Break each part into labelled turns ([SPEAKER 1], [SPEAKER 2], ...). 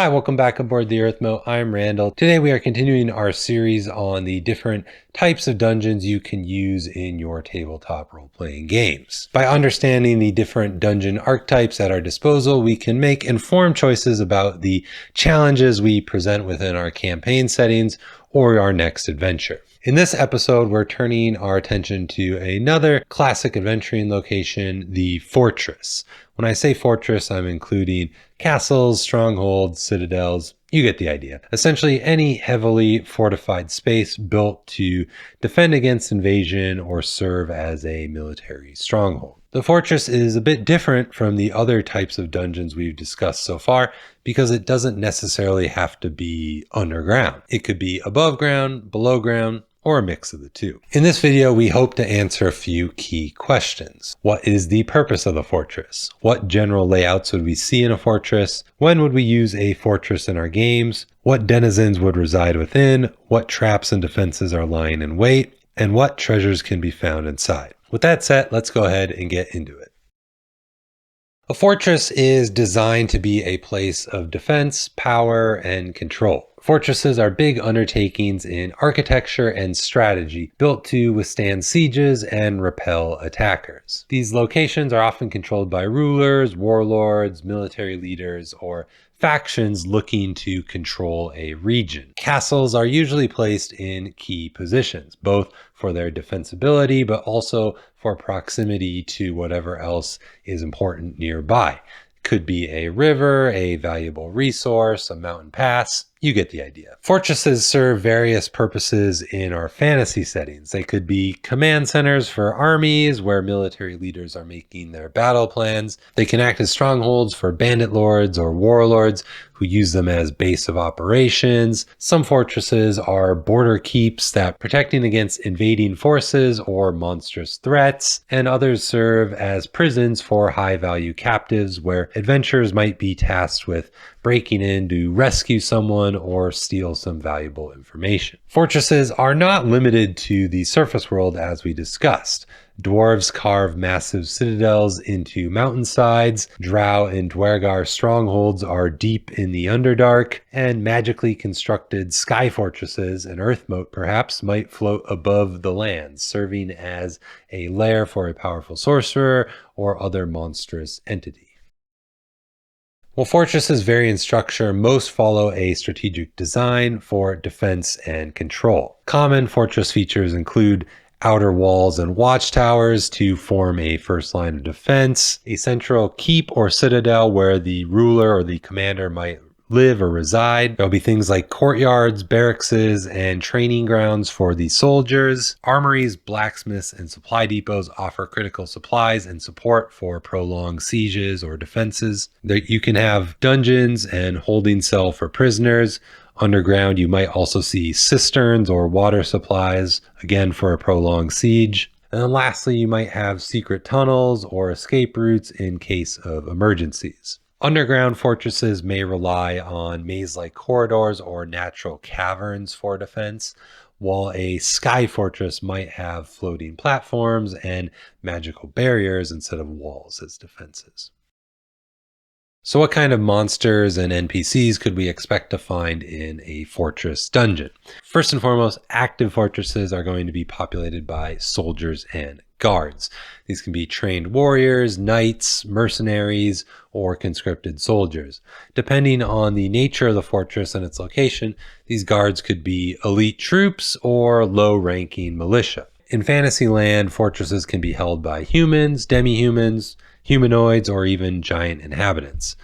[SPEAKER 1] Hi, welcome back aboard the Earthmote. I'm Randall. Today we are continuing our series on the different types of dungeons you can use in your tabletop role-playing games. By understanding the different dungeon archetypes at our disposal, we can make informed choices about the challenges we present within our campaign settings or our next adventure. In this episode, we're turning our attention to another classic adventuring location, the fortress. When I say fortress, I'm including castles, strongholds, citadels. You get the idea. Essentially, any heavily fortified space built to defend against invasion or serve as a military stronghold. The fortress is a bit different from the other types of dungeons we've discussed so far because it doesn't necessarily have to be underground. It could be above ground, below ground, or a mix of the two. In this video, we hope to answer a few key questions. What is the purpose of the fortress? What general layouts would we see in a fortress? When would we use a fortress in our games? What denizens would reside within? What traps and defenses are lying in wait? And what treasures can be found inside? With that said, let's go ahead and get into it. A fortress is designed to be a place of defense, power, and control. Fortresses are big undertakings in architecture and strategy, built to withstand sieges and repel attackers. These locations are often controlled by rulers, warlords, military leaders, or factions looking to control a region. Castles are usually placed in key positions, both for their defensibility, but also for proximity to whatever else is important nearby. Could be a river, a valuable resource, a mountain pass. You get the idea. Fortresses serve various purposes in our fantasy settings. They could be command centers for armies where military leaders are making their battle plans. They can act as strongholds for bandit lords or warlords who use them as base of operations. Some fortresses are border keeps that protecting against invading forces or monstrous threats, and others serve as prisons for high-value captives where adventurers might be tasked with breaking in to rescue someone or steal some valuable information. Fortresses are not limited to the surface world as we discussed. Dwarves carve massive citadels into mountainsides, Drow and Dwergar strongholds are deep in the Underdark, and magically constructed sky fortresses, an Earthmote perhaps, might float above the land, serving as a lair for a powerful sorcerer or other monstrous entity. While fortresses vary in structure, most follow a strategic design for defense and control. Common fortress features include outer walls and watchtowers to form a first line of defense, a central keep or citadel where the ruler or the commander might live or reside. There'll be things like courtyards, barracks, and training grounds for the soldiers. Armories, blacksmiths, and supply depots offer critical supplies and support for prolonged sieges or defenses. You can have dungeons and holding cell for prisoners. Underground, you might also see cisterns or water supplies, again for a prolonged siege. And then lastly, you might have secret tunnels or escape routes in case of emergencies. Underground fortresses may rely on maze-like corridors or natural caverns for defense, while a sky fortress might have floating platforms and magical barriers instead of walls as defenses. So what kind of monsters and NPCs could we expect to find in a fortress dungeon? First and foremost, active fortresses are going to be populated by soldiers and guards. These can be trained warriors, knights, mercenaries, or conscripted soldiers. Depending on the nature of the fortress and its location, these guards could be elite troops or low-ranking militia. In Fantasyland, fortresses can be held by humans, demi-humans, humanoids, or even giant inhabitants.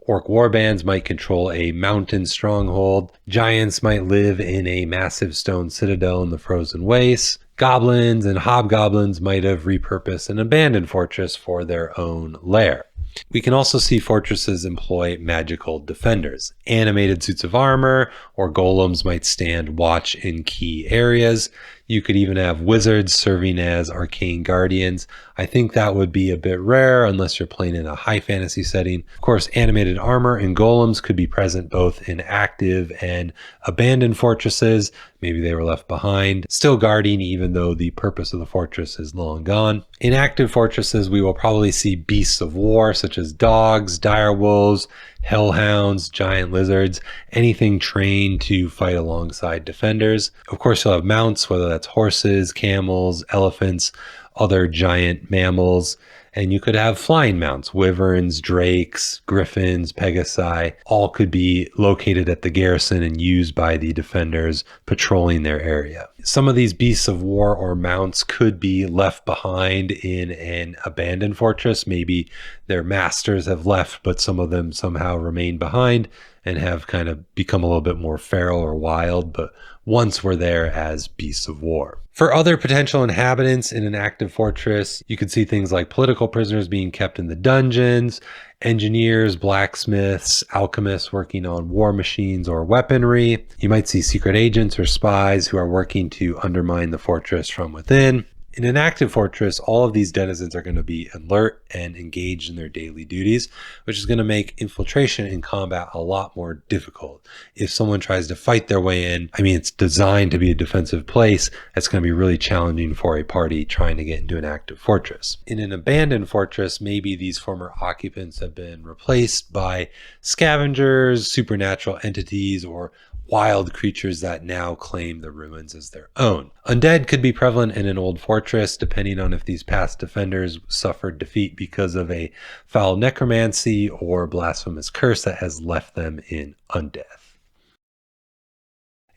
[SPEAKER 1] Orc warbands might control a mountain stronghold. Giants might live in a massive stone citadel in the frozen wastes. Goblins and hobgoblins might have repurposed an abandoned fortress for their own lair. We can also see fortresses employ magical defenders. Animated suits of armor or golems might stand watch in key areas. You could even have wizards serving as arcane guardians. I think that would be a bit rare unless you're playing in a high fantasy setting. Of course, animated armor and golems could be present both in active and abandoned fortresses. Maybe they were left behind, still guarding even though the purpose of the fortress is long gone. In active fortresses, we will probably see beasts of war such as dogs, direwolves, hellhounds, giant lizards, anything trained to fight alongside defenders. Of course, you'll have mounts, whether that's horses, camels, elephants, other giant mammals. And you could have flying mounts, wyverns, drakes, griffins, pegasi, all could be located at the garrison and used by the defenders patrolling their area. Some of these beasts of war or mounts could be left behind in an abandoned fortress. Maybe their masters have left, but some of them somehow remain behind and have kind of become a little bit more feral or wild, but once were there as beasts of war. For other potential inhabitants in an active fortress, you could see things like political prisoners being kept in the dungeons, engineers, blacksmiths, alchemists working on war machines or weaponry. You might see secret agents or spies who are working to undermine the fortress from within. In an active fortress, all of these denizens are going to be alert and engaged in their daily duties, which is going to make infiltration in combat a lot more difficult. If someone tries to fight their way in, it's designed to be a defensive place. That's going to be really challenging for a party trying to get into an active fortress. In an abandoned fortress, maybe these former occupants have been replaced by scavengers, supernatural entities, or wild creatures that now claim the ruins as their own. Undead could be prevalent in an old fortress, depending on if these past defenders suffered defeat because of a foul necromancy or blasphemous curse that has left them in undeath.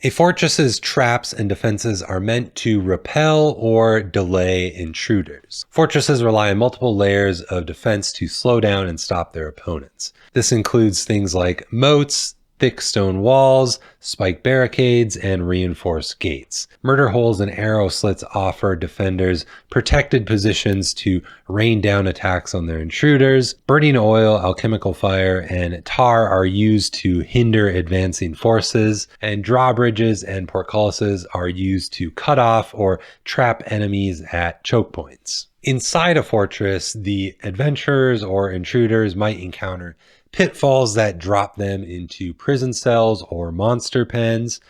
[SPEAKER 1] A fortress's traps and defenses are meant to repel or delay intruders. Fortresses rely on multiple layers of defense to slow down and stop their opponents. This includes things like moats, thick stone walls, spike barricades, and reinforced gates. Murder holes and arrow slits offer defenders protected positions to rain down attacks on their intruders. Burning oil, alchemical fire, and tar are used to hinder advancing forces, and drawbridges and portcullises are used to cut off or trap enemies at choke points. Inside a fortress, the adventurers or intruders might encounter pitfalls that drop them into prison cells or monster pens.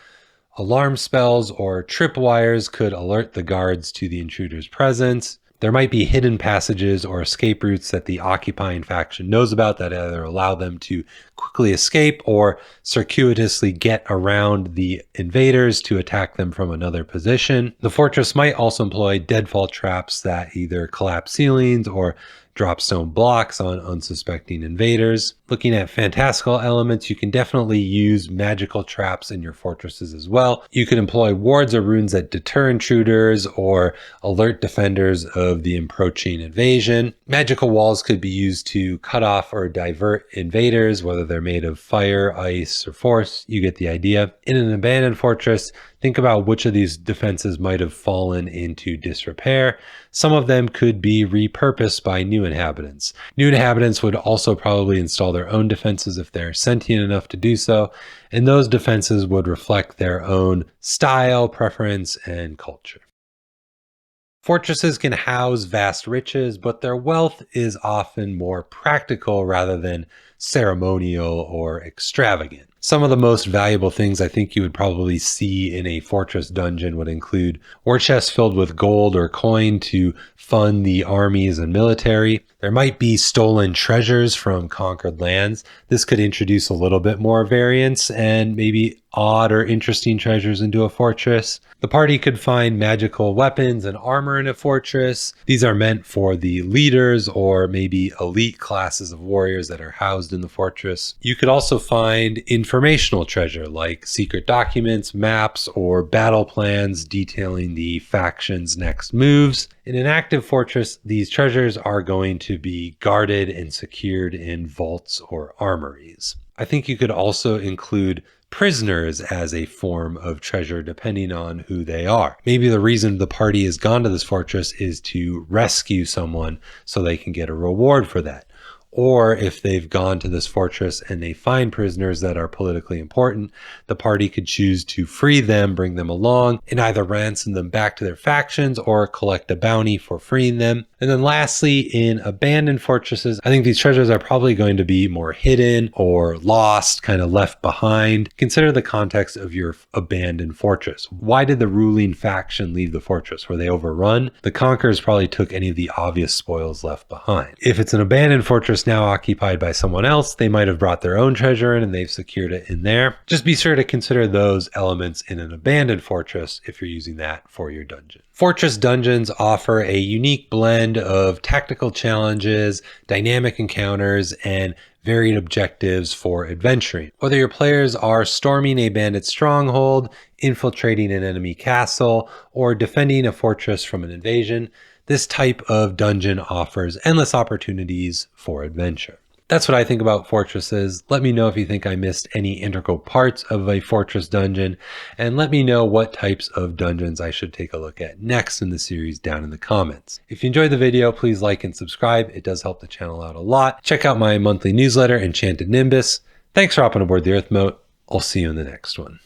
[SPEAKER 1] Alarm spells or tripwires could alert the guards to the intruder's presence. There might be hidden passages or escape routes that the occupying faction knows about that either allow them to quickly escape or circuitously get around the invaders to attack them from another position. The fortress might also employ deadfall traps that either collapse ceilings or drop stone blocks on unsuspecting invaders. Looking at fantastical elements, you can definitely use magical traps in your fortresses as well. You could employ wards or runes that deter intruders or alert defenders of the approaching invasion. Magical walls could be used to cut off or divert invaders, whether they're made of fire, ice, or force. You get the idea. In an abandoned fortress, think about which of these defenses might have fallen into disrepair. Some of them could be repurposed by new inhabitants. New inhabitants would also probably install their own defenses if they're sentient enough to do so, and those defenses would reflect their own style, preference, and culture. Fortresses can house vast riches, but their wealth is often more practical rather than ceremonial or extravagant. Some of the most valuable things I think you would probably see in a fortress dungeon would include war chests filled with gold or coin to fund the armies and military. There might be stolen treasures from conquered lands. This could introduce a little bit more variance and maybe odd or interesting treasures into a fortress. The party could find magical weapons and armor in a fortress. These are meant for the leaders or maybe elite classes of warriors that are housed in the fortress. You could also find informational treasure like secret documents, maps, or battle plans detailing the faction's next moves. In an active fortress, these treasures are going to be guarded and secured in vaults or armories. I think you could also include prisoners as a form of treasure depending on who they are. Maybe the reason the party has gone to this fortress is to rescue someone so they can get a reward for that. Or if they've gone to this fortress and they find prisoners that are politically important, the party could choose to free them, bring them along, and either ransom them back to their factions or collect a bounty for freeing them. And then lastly, in abandoned fortresses, I think these treasures are probably going to be more hidden or lost, kind of left behind. Consider the context of your abandoned fortress. Why did the ruling faction leave the fortress? Were they overrun? The conquerors probably took any of the obvious spoils left behind. If it's an abandoned fortress now occupied by someone else, they might have brought their own treasure in and they've secured it in there. Just be sure to consider those elements in an abandoned fortress if you're using that for your dungeon. Fortress dungeons offer a unique blend of tactical challenges, dynamic encounters, and varied objectives for adventuring. Whether your players are storming a bandit stronghold, infiltrating an enemy castle, or defending a fortress from an invasion, this type of dungeon offers endless opportunities for adventure. That's what I think about fortresses. Let me know if you think I missed any integral parts of a fortress dungeon, and let me know what types of dungeons I should take a look at next in the series down in the comments. If you enjoyed the video, please like and subscribe. It does help the channel out a lot. Check out my monthly newsletter, Enchanted Nimbus. Thanks for hopping aboard the Earthmote. I'll see you in the next one.